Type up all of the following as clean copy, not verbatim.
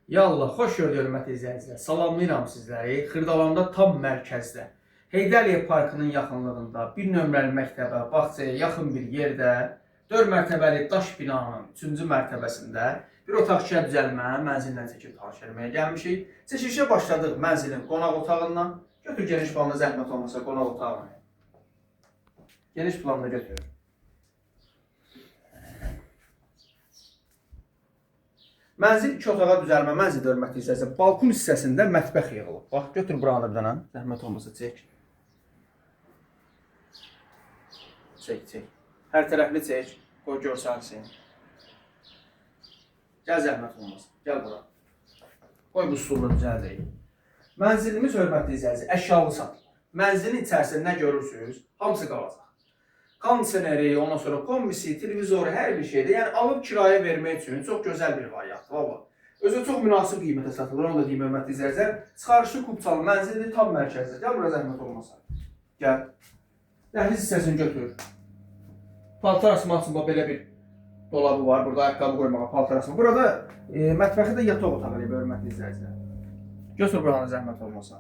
Yallah, xoş gördük hörmətli izləyicilər. Salamlayıram sizləri. Xırdalanda tam mərkəzdə, Heydəliyev Parkının yaxınlığında bir nömrəli məktəbə, bağçaya yaxın bir yerdə 4 mərtəbəli daş binanın 3-cü mərtəbəsində bir otaq işə düzəlmə mənzillə çəkib tanış etməyə gəlmişik. Çəkilişə başladıq mənzilin qonaq otağından. Götür geniş planda zəhmət olmasa qonaq otağını. Geniş planda götür. Mənzil 2 otağa düzəlmə mənzildə hörmətli izləyicilər. Balkon hissəsində mətbəx yığılıb. Bax, götür buranı bir dənə. Zəhmət olmasa çək. Çək. Hər tərəfli çək. Qoy görsənsin. Gəl zəhmət olmasa. Gəl bura. Qoy bu stulu düzəldək. Mənzilimiz hörmətli izləyicilər əşyalı satılır. Mənzilin içərisində nə görürsünüz? Hamısı qalacaq. Kondisioneri, ondan sonra kombisi, televizoru, hər bir şeydə. Yəni alıb kirayə vermək üçün çox gözəl bir variantdır. Valla. Özü çox münasib qiymətə satılır. Onu da deyim hörmətli izləyicilər. Çıxarışı kubçalı mənzildir, tam mərkəzdə. Gəl bura zəhmət olmasa. Gəl. Dəhliz hissəsini götür. Paltar asmaq üçün belə bir dolabı var. Burada ayaqqabı qoymağa, paltar asmaq. Burada mətbəxi də yataq otağı ilə hörmətli izləyicilər. Götür buranı zəhmət olmasa.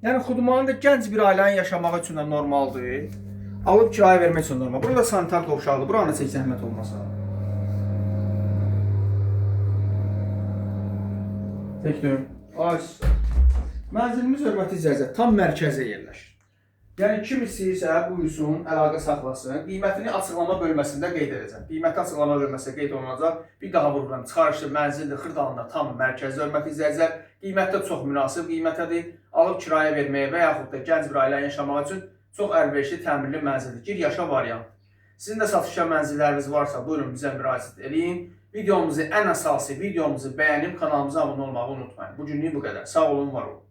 Yəni Xudmanında gənc bir ailənin yaşamağı üçün də normaldır. Alıb kirayə vermək üçün normal. Burada sanitar qovşaqdır. Buranı çək zəhmət olmasa. Çəkdim. Mənzilimiz hörmətli izləyicilər tam mərkəzdə yerləşir. Yəni kim istəyirsə buyursun, əlaqə saxlasın. Qiymətini açıqlama bölməsində qeyd edəcəm. Qiyməti açıqlama bölməsində qeyd olunacaq. Bir daha vururam. Çıxarışlı mənzildir, Xırdalında tam mərkəzdə hörmətli izləyicilər. Qiymətdə çox münasib qiymətədir. Alıb kirayə verməyə və yaxud da gənc bir ailənin yaşamaq üçün çox əlverişli təmirli mənzildir. Gir yaşa variant. Sizin də satışa mənzilləriniz varsa buyurun bizə müraciət edin. Videomuzu ən əsası videomuzu bəyənib kanalımıza abunə olmağı unutmayın. Bugünlük bu qədər. Sağ olun, var olun.